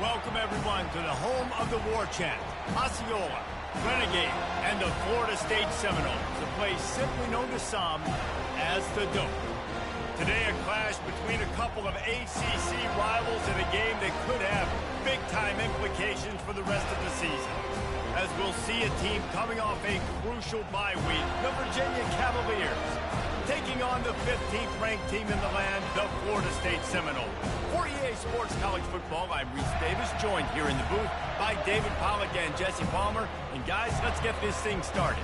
Welcome, everyone, to the home of the War Chant, Osceola, Renegade, and the Florida State Seminoles, a place simply known to some as the Dope. Today, a clash between a couple of ACC rivals in a game that could have big-time implications for the rest of the season. As we'll see a team coming off a crucial bye week, the Virginia Cavaliers, taking on the 15th ranked team in the land, the Florida State Seminoles. For EA Sports College Football, I'm Reese Davis, joined here in the booth by David Pollack and Jesse Palmer. And guys, let's get this thing started.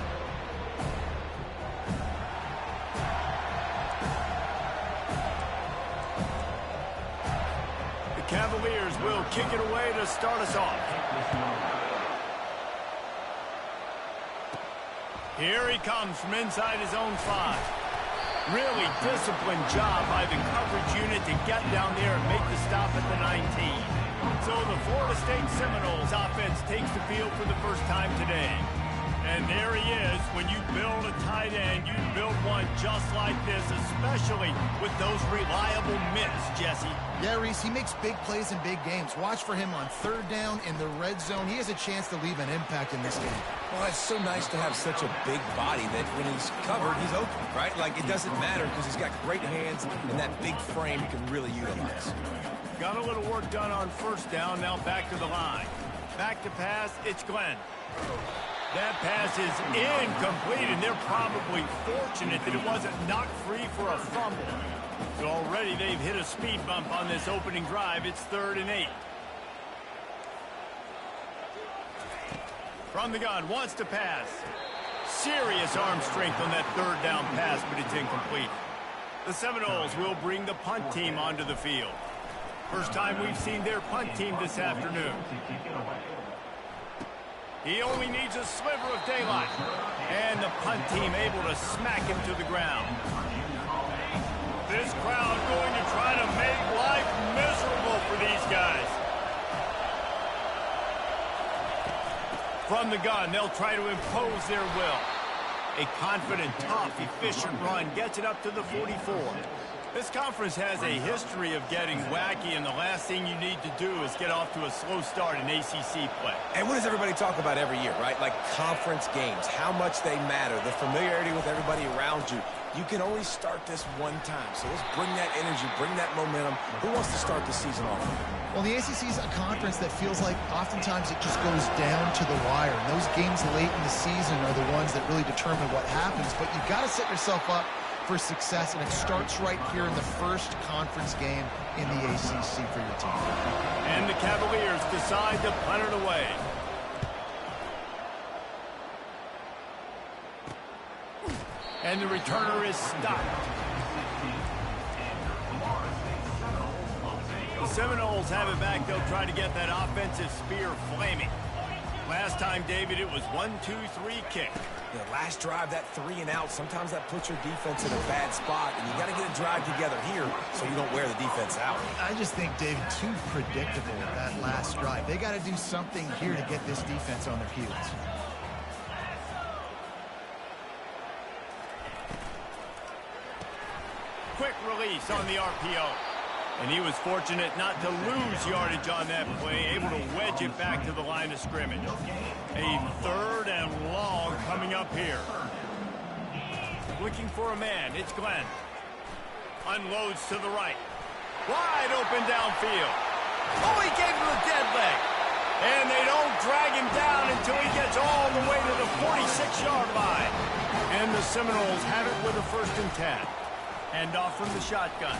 The Cavaliers will kick it away to start us off. Here he comes from inside his own 5. Really disciplined job by the coverage unit to get down there and make the stop at the 19. So the Florida State Seminoles offense takes the field for the first time today. And there he is. When you build a tight end, you build one just like this, especially with those reliable mints, Jesse. Yeah, Reese, he makes big plays in big games. Watch for him on third down in the red zone. He has a chance to leave an impact in this game. Well, it's so nice to have such a big body that when he's covered, he's open, right? Like, it doesn't matter because he's got great hands and that big frame he can really utilize. Got a little work done on first down. Now back to the line. Back to pass, it's Glenn. That pass is incomplete, and they're probably fortunate that it wasn't knocked free for a fumble. So already they've hit a speed bump on this opening drive. It's 3rd and 8. From the gun, wants to pass. Serious arm strength on that third down pass, but it's incomplete. The Seminoles will bring the punt team onto the field. First time we've seen their punt team this afternoon. He only needs a sliver of daylight. And the punt team able to smack him to the ground. This crowd going to try to make life miserable for these guys. From the gun, they'll try to impose their will. A confident, tough, efficient run gets it up to the 44. This conference has a history of getting wacky, and the last thing you need to do is get off to a slow start in ACC play. And what does everybody talk about every year, right? Like conference games, how much they matter, the familiarity with everybody around you. You can only start this one time, so let's bring that energy, bring that momentum. Who wants to start the season off? Well, the ACC is a conference that feels like oftentimes it just goes down to the wire. And those games late in the season are the ones that really determine what happens. But you've got to set yourself up for success, and it starts right here in the first conference game in the ACC for your team. And the Cavaliers decide to punt it away. And the returner is stopped. The Seminoles have it back. They'll try to get that offensive spear flaming. Last time, David, it was 1-2-3 kick. The last drive, that 3 and out, sometimes that puts your defense in a bad spot, and you got to get a drive together here so you don't wear the defense out. I just think, David, too predictable that last drive. They got to do something here to get this defense on their heels. Quick release on the RPO. And he was fortunate not to lose yardage on that play, able to wedge it back to the line of scrimmage. A 3rd and long coming up here. Looking for a man, it's Glenn. Unloads to the right. Wide open downfield. Oh, he gave him a dead leg. And they don't drag him down until he gets all the way to the 46-yard line. And the Seminoles have it with a 1st and 10. Hand off from the shotgun.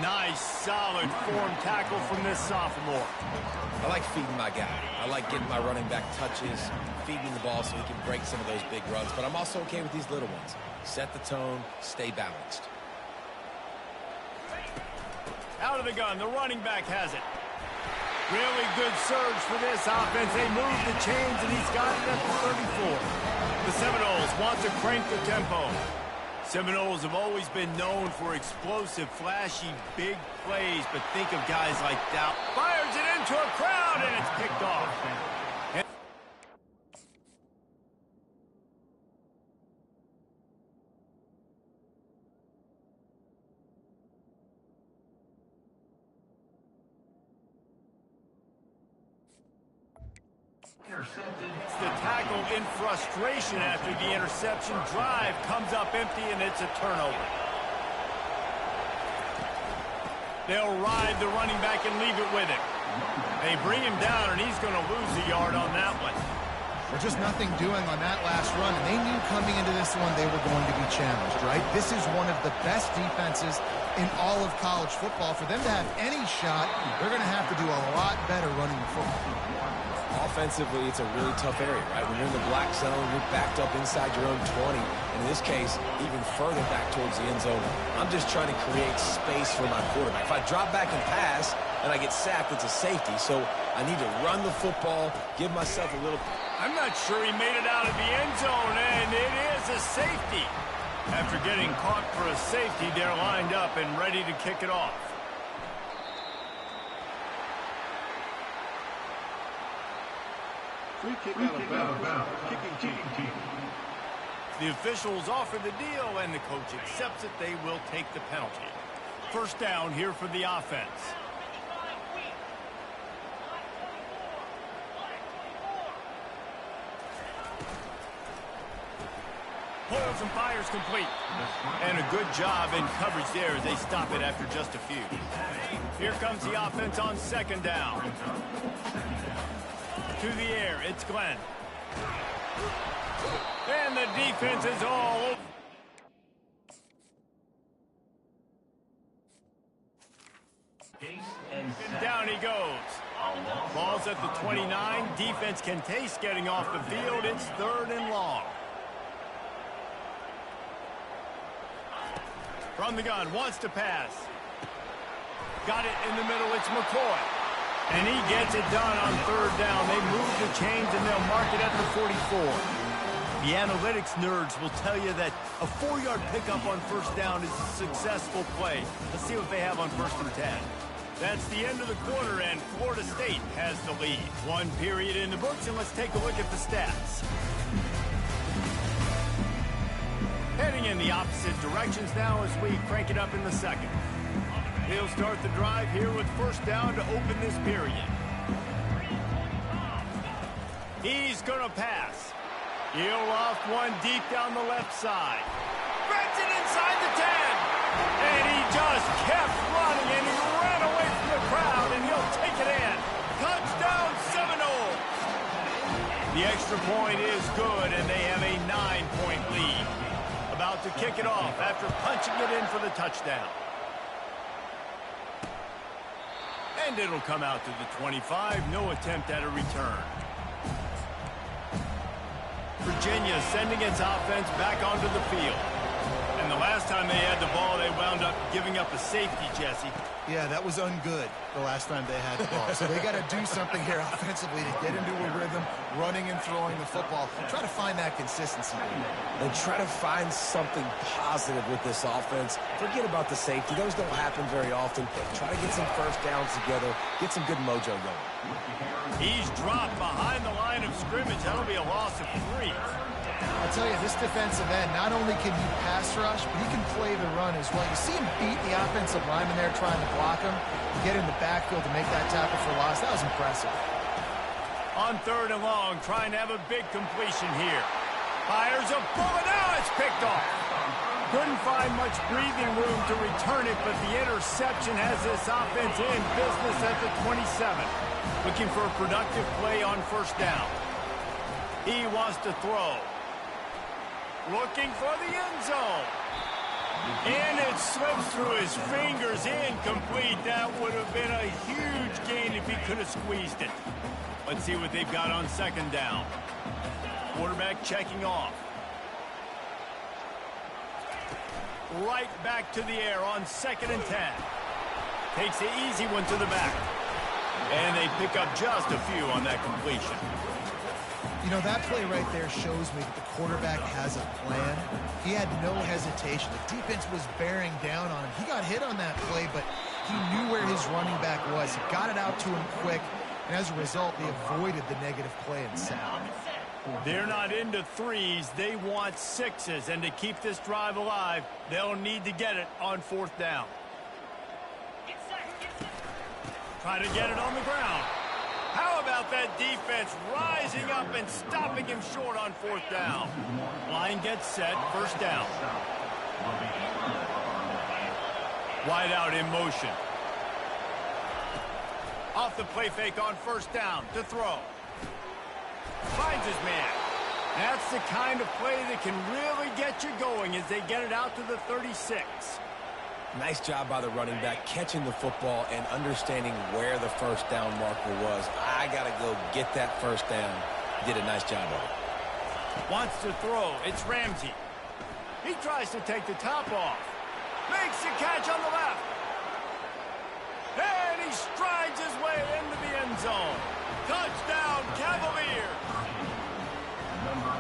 Nice, solid form tackle from this sophomore. I like feeding my guy. I like getting my running back touches, feeding the ball so he can break some of those big runs. But I'm also okay with these little ones. Set the tone, stay balanced. Out of the gun, the running back has it. Really good surge for this offense. They move the chains, and he's got it at the 34. The Seminoles want to crank the tempo. Seminoles have always been known for explosive, flashy, big plays, but think of guys like Dow. Fires it into a crowd, and it's picked off. It's the tackle in frustration after the interception. Drive comes up empty, and it's a turnover. They'll ride the running back and leave it with him. They bring him down, and he's going to lose a yard on that one. There's just nothing doing on that last run, and they knew coming into this one they were going to be challenged, right? This is one of the best defenses in all of college football. For them to have any shot, they're going to have to do a lot better running the football. Offensively, it's a really tough area, right? When you're in the black zone, you're backed up inside your own 20. And in this case, even further back towards the end zone. I'm just trying to create space for my quarterback. If I drop back and pass and I get sacked, it's a safety. So I need to run the football, give myself a little... I'm not sure he made it out of the end zone, and it is a safety. After getting caught for a safety, they're lined up and ready to kick it off. Free kick out of bounds. Kicking team. The officials offer the deal, and the coach accepts it. They will take the penalty. First down here for the offense. Pulls and fires complete. And a good job in coverage there as they stop it after just a few. Here comes the offense on second down. To the air, it's Glenn. And the defense is all over. And down he goes. Ball's at the 29. Defense can taste getting off the field. It's 3rd and long. From the gun, wants to pass. Got it in the middle, it's McCoy. And he gets it done on 3rd down. They move the chains and they'll mark it at the 44. The analytics nerds will tell you that a 4-yard pickup on 1st down is a successful play. Let's see what they have on 1st and 10. That's the end of the quarter, and Florida State has the lead. 1 period in the books, and let's take a look at the stats. Heading in the opposite directions now as we crank it up in the second. They'll start the drive here with 1st down to open this period. He's going to pass. He'll off one deep down the left side. Threads it inside the 10. And he just kept running, and he ran away from the crowd, and he'll take it in. Touchdown Seminoles. The extra point is good, and they have a 9-point lead. About to kick it off after punching it in for the touchdown. And it'll come out to the 25. No attempt at a return. Virginia sending its offense back onto the field. And the last time they had the ball, they wound up giving up a safety, Jesse. Yeah, that was ungood the last time they had the ball. So they got to do something here offensively to get into a rhythm, running and throwing the football. Try to find that consistency. And try to find something positive with this offense. Forget about the safety. Those don't happen very often. Try to get some 1st downs together. Get some good mojo going. He's dropped behind the line of scrimmage. That'll be a loss of 3. I'll tell you, this defensive end, not only can he pass rush, but he can play the run as well. You see him beat the offensive lineman there trying to block him, get in the backfield to make that tackle for loss. That was impressive. On 3rd and long, trying to have a big completion here. Fires a bullet. Now it's picked off. Couldn't find much breathing room to return it, but the interception has this offense in business at the 27. Looking for a productive play on 1st down. He wants to throw. Looking for the end zone. And it slips through his fingers, incomplete. That would have been a huge gain if he could have squeezed it. Let's see what they've got on 2nd down. Quarterback checking off. Right back to the air on 2nd and 10. Takes the easy one to the back. And they pick up just a few on that completion. You know, that play right there shows me that the quarterback has a plan. He had no hesitation. The defense was bearing down on him. He got hit on that play, but he knew where his running back was. He got it out to him quick, and as a result, they avoided the negative play and sack. They're not into 3s. They want 6s, and to keep this drive alive, they'll need to get it on 4th down. Try to get it on the ground. How about that defense rising up and stopping him short on 4th down? Line gets set, 1st down. Wide out in motion. Off the play fake on 1st down to throw. Finds his man. That's the kind of play that can really get you going as they get it out to the 36. Nice job by the running back, catching the football and understanding where the 1st down marker was. I got to go get that 1st down. Did a nice job of it. Wants to throw. It's Ramsey. He tries to take the top off. Makes the catch on the left. And he strides his way into the end zone. Touchdown, Cavaliers.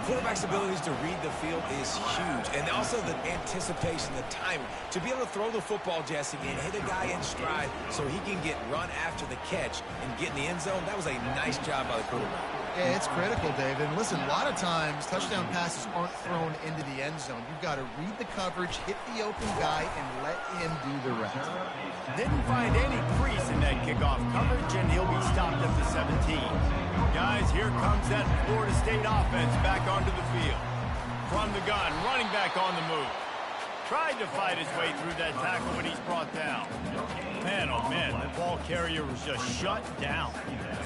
Quarterback's abilities to read the field is huge. And also the anticipation, the timing. To be able to throw the football, Jesse, and hit a guy in stride so he can get run after the catch and get in the end zone, that was a nice job by the quarterback. Yeah, it's critical, David. And listen, a lot of times touchdown passes aren't thrown into the end zone. You've got to read the coverage, hit the open guy, and let him do the rest. Didn't find any crease in that kickoff coverage, and he'll be stopped at the 17. Guys, here comes that Florida State offense back onto the field. From the gun, running back on the move. Tried to fight his way through that tackle, but he's brought down. Man, oh man, the ball carrier was just shut down.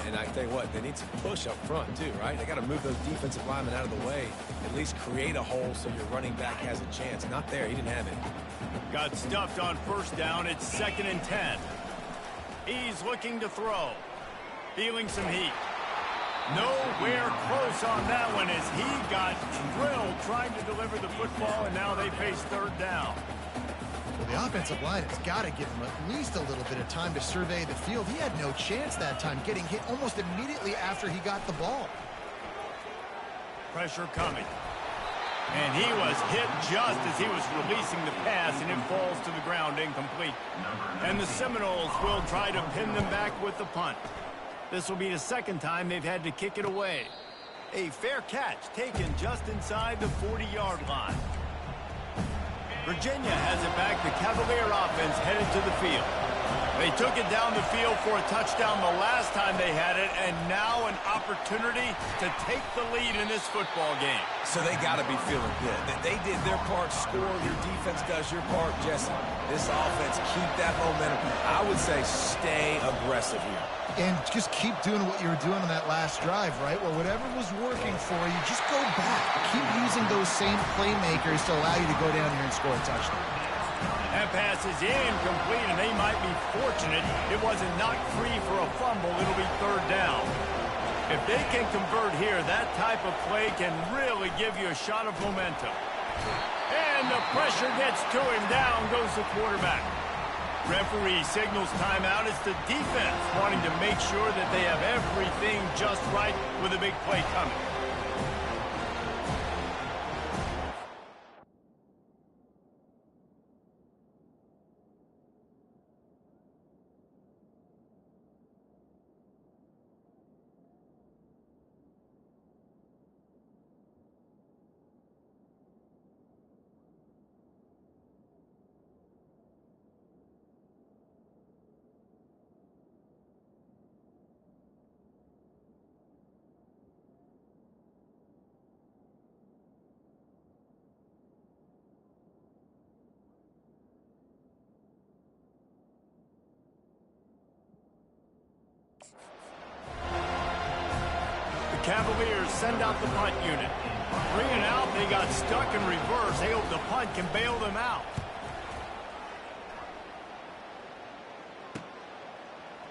And I tell you what, they need some push up front too, right? They got to move those defensive linemen out of the way. At least create a hole so your running back has a chance. Not there, he didn't have it. Got stuffed on 1st down, it's 2nd and 10. He's looking to throw. Feeling some heat. Nowhere close on that one as he got drilled trying to deliver the football, and now they face 3rd down. Well, the offensive line has got to give him at least a little bit of time to survey the field. He had no chance that time, getting hit almost immediately after he got the ball. Pressure coming. And he was hit just as he was releasing the pass, and it falls to the ground incomplete. And the Seminoles will try to pin them back with the punt. This will be the 2nd time they've had to kick it away. A fair catch taken just inside the 40-yard line. Virginia has it back. The Cavalier offense headed to the field. They took it down the field for a touchdown the last time they had it, and now an opportunity to take the lead in this football game. So they got to be feeling good. They did their part, score, your defense does your part, Jesse. This offense, keep that momentum. I would say stay aggressive here. And just keep doing what you were doing on that last drive, right? Well, whatever was working for you, just go back. Keep using those same playmakers to allow you to go down here and score a touchdown. That pass is incomplete, and they might be fortunate it wasn't knocked free for a fumble. It'll be 3rd down. If they can convert here, that type of play can really give you a shot of momentum. And the pressure gets to him. Down goes the quarterback. Referee signals timeout. It's the defense wanting to make sure that they have everything just right with a big play coming. Cavaliers send out the punt unit. Bringing out, they got stuck in reverse. They hope the punt can bail them out.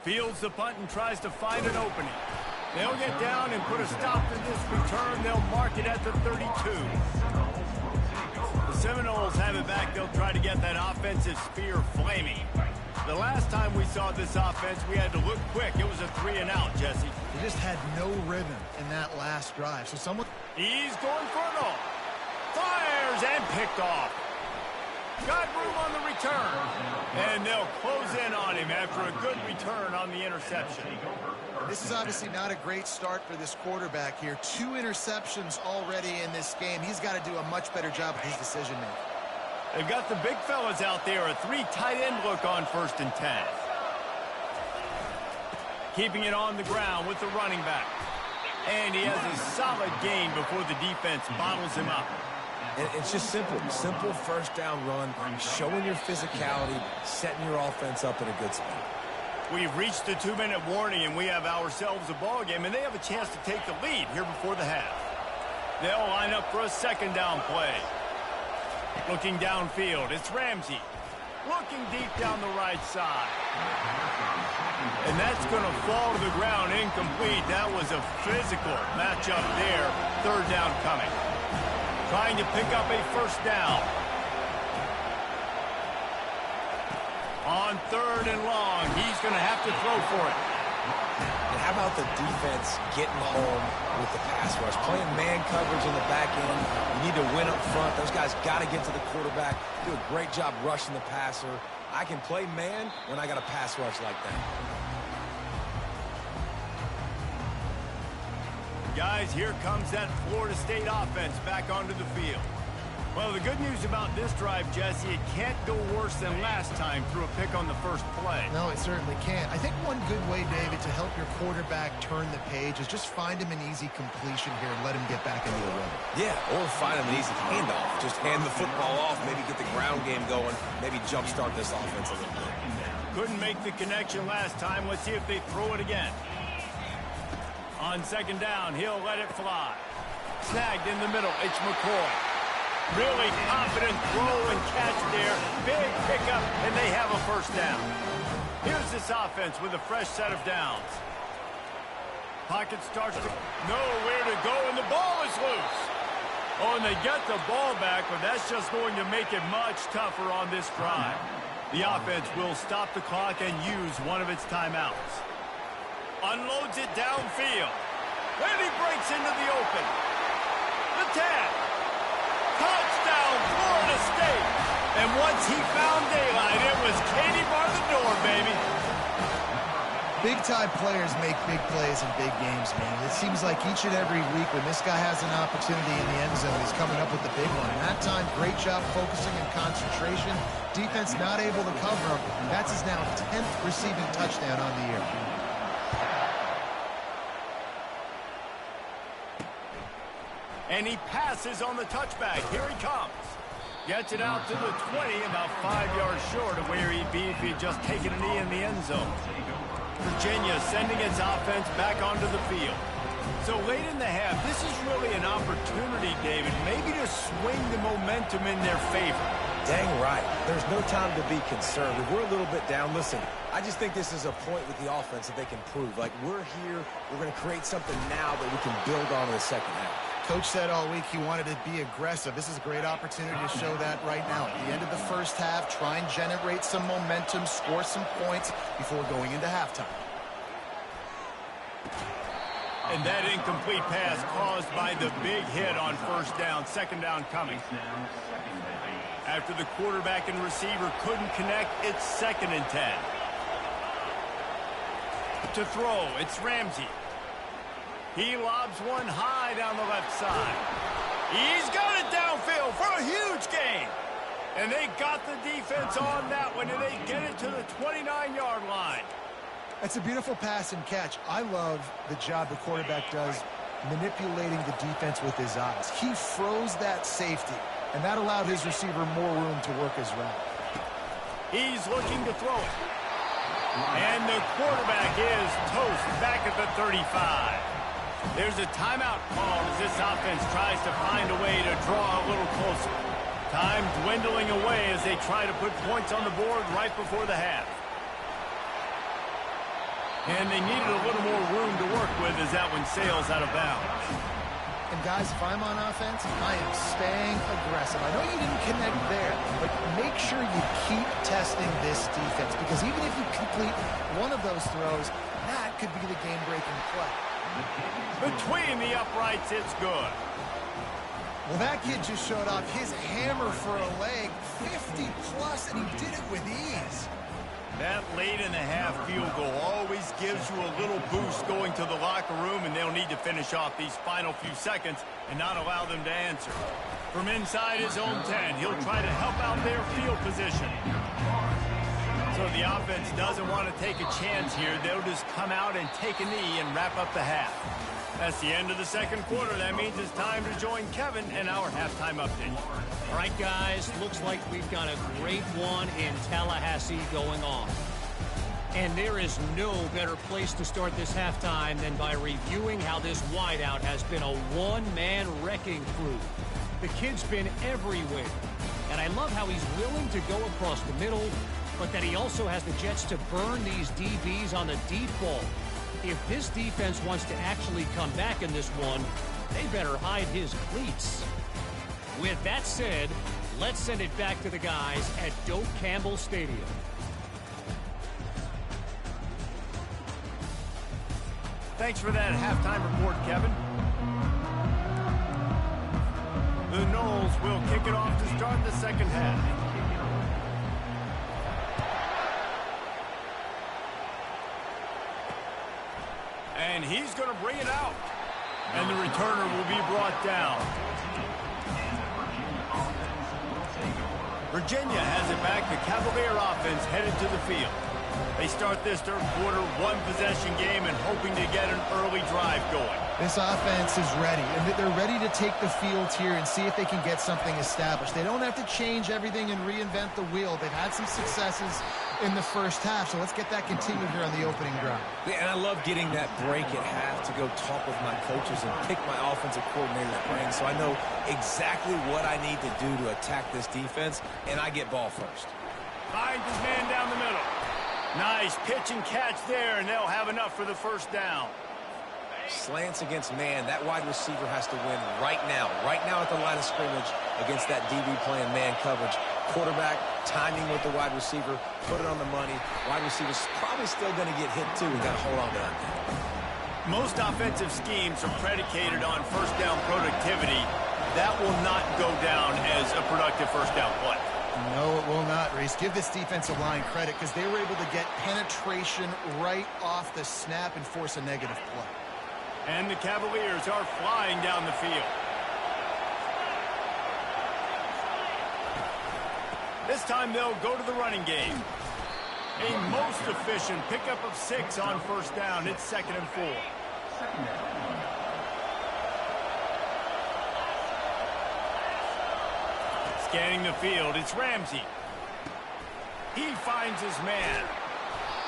Fields the punt and tries to find an opening. They'll get down and put a stop to this return. They'll mark it at the 32. The Seminoles have it back. They'll try to get that offensive spear flaming. The last time we saw this offense, we had to look quick. It was a 3-and-out, Jesse. They just had no rhythm in that last drive. So someone... He's going for it all. Fires and picked off. Got room on the return. And they'll close in on him after a good return on the interception. This is obviously not a great start for this quarterback here. 2 interceptions already in this game. He's got to do a much better job with his decision-making. They've got the big fellas out there. A 3 tight end look on 1st and 10. keeping it on the ground with the running back. And he has a solid gain before the defense bottles him up. And it's just simple. Simple first down run, showing your physicality, setting your offense up in a good spot. We've reached the 2-minute warning, and we have ourselves a ball game, and they have a chance to take the lead here before the half. They'll line up for a second down play. Looking downfield, it's Ramsey. Looking deep down the right side. And that's going to fall to the ground incomplete. That was a physical matchup there. Third down coming. Trying to pick up a first down. On 3rd and long, he's going to have to throw for it. And how about the defense getting home with the pass rush? Playing man coverage in the back end. You need to win up front. Those guys got to get to the quarterback. Do a great job rushing the passer. I can play man when I got a pass rush like that. Guys, here comes that Florida State offense back onto the field. Well, the good news about this drive, Jesse, it can't go worse than last time through a pick on the first play. No, it certainly can't. I think one good way, David, to help your quarterback turn the page is just find him an easy completion here and let him get back into the rhythm. Yeah, or find him an easy handoff. Just hand the football off, maybe get the ground game going, maybe jumpstart this offense a little bit. Couldn't make the connection last time. Let's see if they throw it again. On second down, he'll let it fly. Snagged in the middle, it's McCoy. Really confident throw and catch there. Big pickup, and they have a first down. Here's this offense with a fresh set of downs. Pocket starts to nowhere to go, and the ball is loose. Oh, and they get the ball back, but that's just going to make it much tougher on this drive. The offense will stop the clock and use one of its timeouts. Unloads it downfield. Then he breaks into the open. The 10. Touchdown, Florida State. And once he found daylight, it was Katie bar the door, baby. Big-time players make big plays in big games, man. It seems like each and every week when this guy has an opportunity in the end zone, he's coming up with the big one. And that time, great job focusing and concentration. Defense not able to cover him. That's his now 10th receiving touchdown on the year. And he passes on the touchback. Here he comes. Gets it out to the 20, about 5 yards short of where he'd be if he had just taken a knee in the end zone. Virginia sending its offense back onto the field. So late in the half, this is really an opportunity, David, maybe to swing the momentum in their favor. Dang right. There's no time to be concerned. If we're a little bit down, listen, I just think this is a point with the offense that they can prove. Like, we're here, we're going to create something now that we can build on in the second half. Coach said all week he wanted to be aggressive. This is a great opportunity to show that right now. At the end of the first half, try and generate some momentum, score some points before going into halftime. And that incomplete pass caused by the big hit on first down. Second down coming. After the quarterback and receiver couldn't connect, it's 2nd and 10. To throw, it's Ramsey. He lobs one high down the left side. He's got it downfield for a huge gain. And they got the defense on that one, and they get it to the 29-yard line. That's a beautiful pass and catch. I love the job the quarterback does manipulating the defense with his eyes. He froze that safety, and that allowed his receiver more room to work his route. He's looking to throw it. And the quarterback is toast back at the 35. There's a timeout called as this offense tries to find a way to draw a little closer. Time dwindling away as they try to put points on the board right before the half. And they needed a little more room to work with as that one sails out of bounds. And guys, if I'm on offense, I am staying aggressive. I know you didn't connect there, but make sure you keep testing this defense, because even if you complete one of those throws, that could be the game-breaking play. Between the uprights, it's good. Well, that kid just showed off his hammer for a leg, 50-plus, and he did it with ease. That late in the half field goal always gives you a little boost going to the locker room, and they'll need to finish off these final few seconds and not allow them to answer. From inside his own 10, he'll try to help out their field position. So the offense doesn't want to take a chance here. They'll just come out and take a knee and wrap up the half. That's the end of the second quarter. That means it's time to join Kevin and our halftime update. All right, guys, looks like we've got a great one in Tallahassee going on. And there is no better place to start this halftime than by reviewing how this wideout has been a one-man wrecking crew. The kid's been everywhere. And I love how he's willing to go across the middle, but that he also has the jets to burn these DBs on the deep ball. If this defense wants to actually come back in this one, they better hide his cleats. With that said, let's send it back to the guys at Doak Campbell Stadium. Thanks for that halftime report, Kevin. The Noles will kick it off to start the second half. And he's going to bring it out. And the returner will be brought down. Virginia has it back. The Cavalier offense headed to the field. They start this third quarter one-possession game and hoping to get an early drive going. This offense is ready, and they're ready to take the field here and see if they can get something established. They don't have to change everything and reinvent the wheel. They've had some successes in the first half, so let's get that continued here on the opening drive. Yeah, and I love getting that break at half to go talk with my coaches and pick my offensive coordinator's brain so I know exactly what I need to do to attack this defense, and I get ball first. Finds his man down the middle. Nice pitch and catch there, and they'll have enough for the first down. Slants against man. That wide receiver has to win right now at the line of scrimmage against that DB playing man coverage. Quarterback, timing with the wide receiver, put it on the money. Wide receiver's probably still going to get hit too. We got to hold on to that. Most offensive schemes are predicated on first down productivity. That will not go down as a productive first down play. No, it will not, Reese. Give this defensive line credit because they were able to get penetration right off the snap and force a negative play. And the Cavaliers are flying down the field. This time they'll go to the running game. A most efficient pickup of 6 on first down. It's 2nd and 4. Scanning the field, it's Ramsey. He finds his man.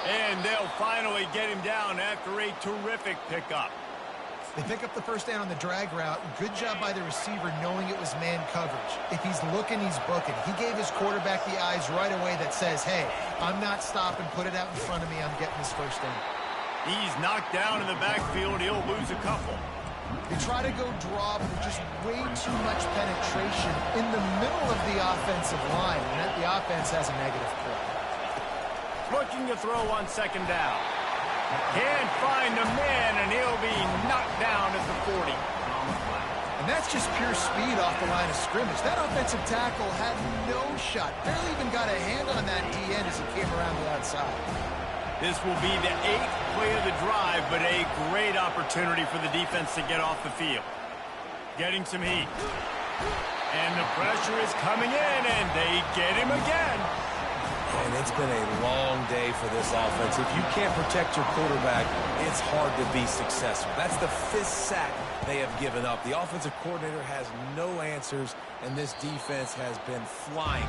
And they'll finally get him down after a terrific pickup. They pick up the first down on the drag route. Good job by the receiver knowing it was man coverage. If he's looking, he's booking. He gave his quarterback the eyes right away that says, hey, I'm not stopping. Put it out in front of me. I'm getting this first down. He's knocked down in the backfield. He'll lose a couple. They try to go draw, but there's just way too much penetration in the middle of the offensive line. And the offense has a negative play. Looking to throw on 2nd down. Can't find a man, and he'll be knocked down at the 40. And that's just pure speed off the line of scrimmage. That offensive tackle had no shot. Barely even got a hand on that D-end as he came around the outside. This will be the 8th play of the drive, but a great opportunity for the defense to get off the field. Getting some heat. And the pressure is coming in, and they get him again. And it's been a long day for this offense. If you can't protect your quarterback, it's hard to be successful. That's the 5th sack they have given up. The offensive coordinator has no answers, and this defense has been flying.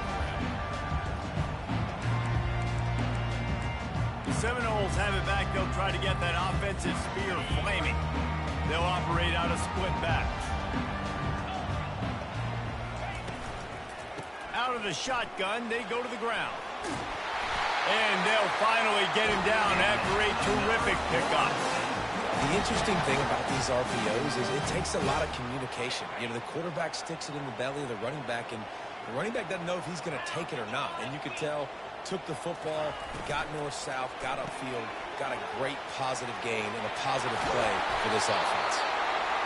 The Seminoles have it back. They'll try to get that offensive spear flaming. They'll operate out of split backs. Out of the shotgun, they go to the ground. And they'll finally get him down after a terrific pickup. The interesting thing about these RPOs is it takes a lot of communication. You know, the quarterback sticks it in the belly of the running back, and the running back doesn't know if he's going to take it or not. And you could tell, took the football, got north-south, got upfield, got a great positive gain and a positive play for this offense.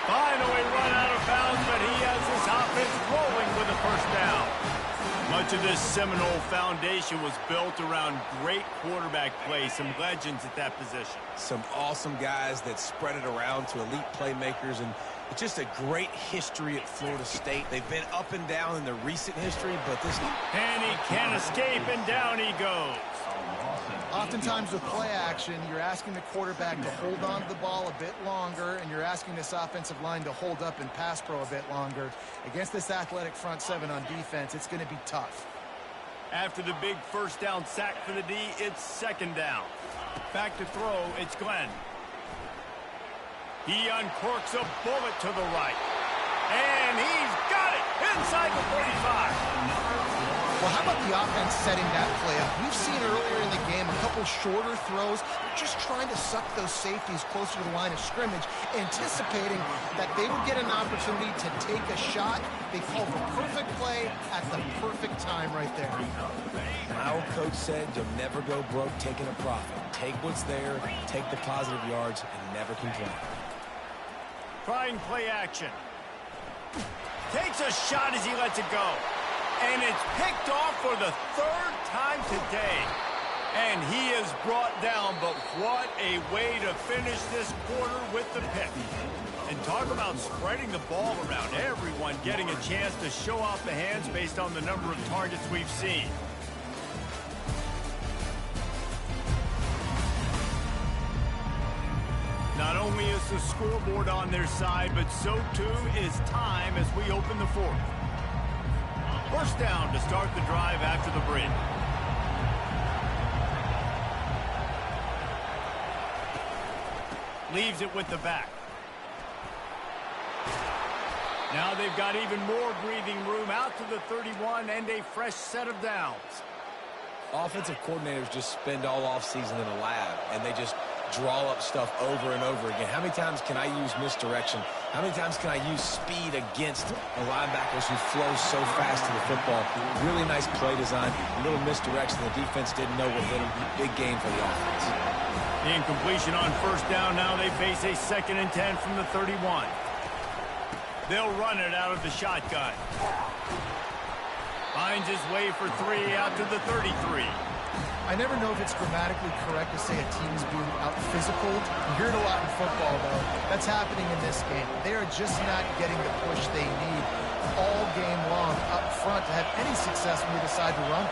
Finally run out of bounds, but he has his offense rolling with a first down. Much of this Seminole foundation was built around great quarterback play, some legends at that position. Some awesome guys that spread it around to elite playmakers, and it's just a great history at Florida State. They've been up and down in the recent history, but this... And he can't escape, and down he goes. Oftentimes with play action, you're asking the quarterback to hold on to the ball a bit longer, and you're asking this offensive line to hold up and pass pro a bit longer. Against this athletic front seven on defense, it's going to be tough. After the big first down sack for the D, it's second down. Back to throw, it's Glenn. He uncorks a bullet to the right. And he's got it inside the 45. Well, how about the offense setting that play up? We've seen earlier in the game a couple shorter throws, just trying to suck those safeties closer to the line of scrimmage, anticipating that they would get an opportunity to take a shot. They called the perfect play at the perfect time right there. My old coach said you'll never go broke taking a profit. Take what's there, take the positive yards, and never complain. Trying play action. Takes a shot as he lets it go. And it's picked off for the third time today. And he is brought down, but what a way to finish this quarter with the pick. And talk about spreading the ball around. Everyone getting a chance to show off the hands based on the number of targets we've seen. Not only is the scoreboard on their side, but so too is time as we open the fourth. First down to start the drive after the break. Leaves it with the back. Now they've got even more breathing room out to the 31 and a fresh set of downs. Offensive coordinators just spend all offseason in the lab, and they just draw up stuff over and over again. How many times can I use misdirection? How many times can I use speed against the linebackers who flow so fast to the football? Really nice play design, a little misdirection. The defense didn't know what hit them. Big game for the offense. The incompletion on first down. Now they face a 2nd and 10 from the 31. They'll run it out of the shotgun. Finds his way for 3 out to the 33. I never know if it's grammatically correct to say a team's being out-physicaled. You hear it a lot in football, though. That's happening in this game. They are just not getting the push they need all game long up front to have any success when they decide to run.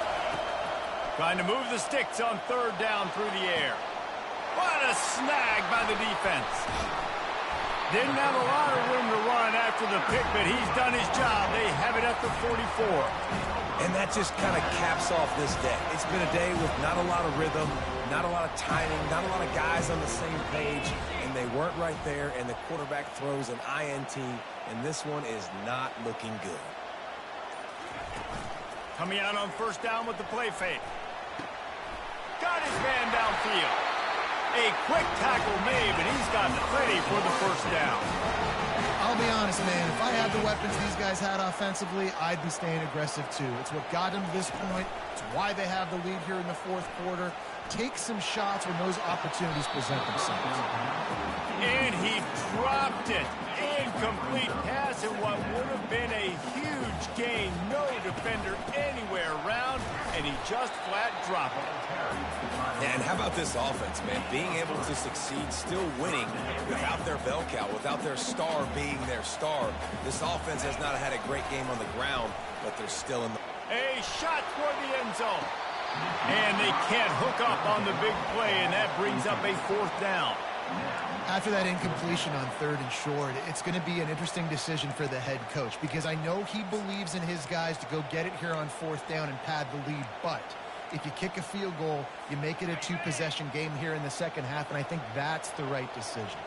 Trying to move the sticks on third down through the air. What a snag by the defense. Didn't have a lot of room to run after the pick, but he's done his job. They have it at the 44. And that just kind of caps off this day. It's been a day with not a lot of rhythm, not a lot of timing, not a lot of guys on the same page, and they weren't right there, and the quarterback throws an INT, and this one is not looking good. Coming out on first down with the play fake. Got his man downfield. A quick tackle made, but he's got plenty for the first down. I'll be honest, man. If I had the weapons these guys had offensively, I'd be staying aggressive too. It's what got them to this point. It's why they have the lead here in the fourth quarter. Take some shots when those opportunities present themselves. And he dropped it. Incomplete pass in what would have been a huge gain. No defender anywhere around, and he just flat dropped it. And how about this offense, man? Being able to succeed, still winning without their bell cow, without their star being their star. This offense has not had a great game on the ground, but they're still in the... A shot toward the end zone. And they can't hook up on the big play, and that brings up a fourth down. After that incompletion on third and short, it's going to be an interesting decision for the head coach because I know he believes in his guys to go get it here on fourth down and pad the lead, but if you kick a field goal, you make it a two-possession game here in the second half, and I think that's the right decision.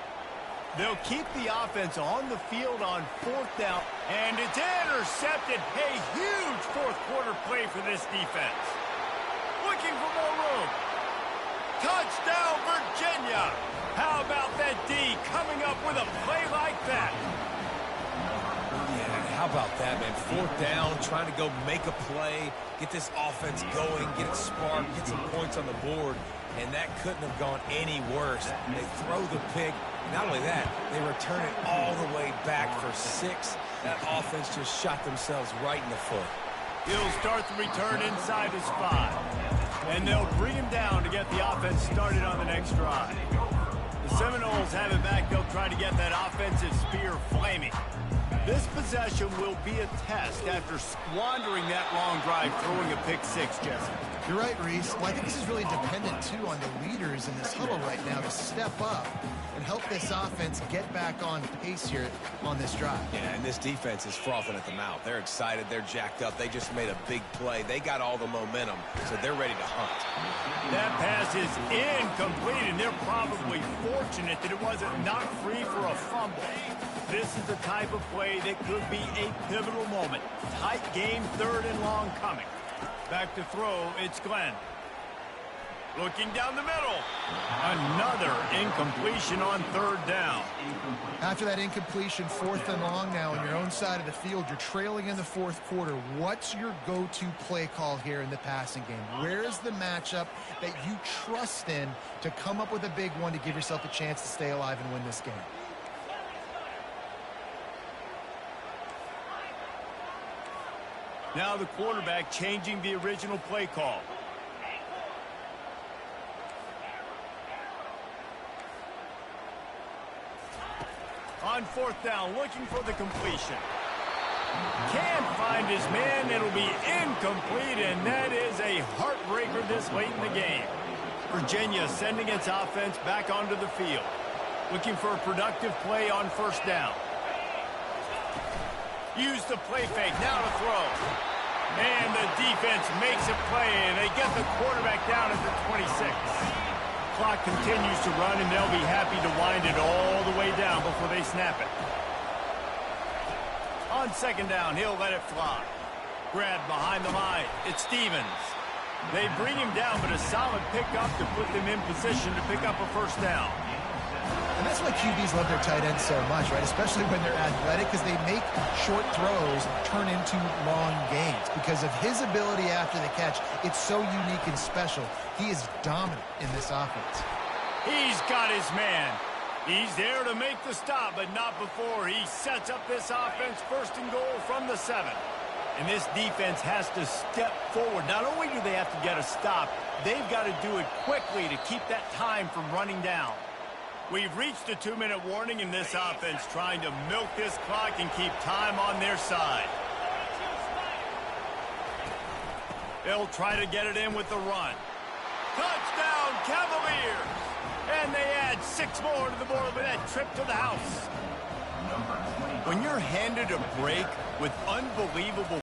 They'll keep the offense on the field on fourth down, and it's intercepted. A huge fourth quarter play for this defense. Looking for more room. Touchdown, Virginia. How about that D coming up with a play like that? Yeah, how about that, man? Fourth down, trying to go make a play, get this offense going, get it sparked, get some points on the board, and that couldn't have gone any worse. They throw the pick. Not only that, they return it all the way back for 6. That offense just shot themselves right in the foot. He'll start the return inside his 5. And they'll bring him down to get the offense started on the next drive. The Seminoles have it back. They'll try to get that offensive spear flaming. This possession will be a test after squandering that long drive, throwing a pick six, Jesse. You're right, Reese. Well, I think this is really dependent, too, on the leaders in this huddle right now to step up and help this offense get back on pace here on this drive. Yeah, and this defense is frothing at the mouth. They're excited. They're jacked up. They just made a big play. They got all the momentum, so they're ready to hunt. That pass is incomplete, and they're probably fortunate that it wasn't knocked free for a fumble. This is the type of play that could be a pivotal moment. Tight game, 3rd and long coming. Back to throw, it's Glenn. Looking down the middle. Another incompletion on 3rd down. After that incompletion, 4th and long now on your own side of the field, you're trailing in the 4th quarter. What's your go-to play call here in the passing game? Where's the matchup that you trust in to come up with a big one to give yourself a chance to stay alive and win this game? Now the quarterback changing the original play call. On 4th down, looking for the completion. Can't find his man. It'll be incomplete, and that is a heartbreaker this late in the game. Virginia sending its offense back onto the field. Looking for a productive play on 1st down. Use the play fake, now to throw. And the defense makes a play, and they get the quarterback down at the 26. Clock continues to run, and they'll be happy to wind it all the way down before they snap it. On 2nd down, he'll let it fly. Grab behind the line. It's Stevens. They bring him down, but a solid pickup to put them in position to pick up a 1st down. And that's why QBs love their tight ends so much, right? Especially when they're athletic, because they make short throws turn into long gains. Because of his ability after the catch, it's so unique and special. He is dominant in this offense. He's got his man. He's there to make the stop, but not before he sets up this offense 1st and goal from the 7. And this defense has to step forward. Not only do they have to get a stop, they've got to do it quickly to keep that time from running down. We've reached a 2-minute warning in this offense, trying to milk this clock and keep time on their side. They'll try to get it in with the run. Touchdown, Cavaliers! And they add 6 more to the board with that trip to the house. When you're handed a break with unbelievable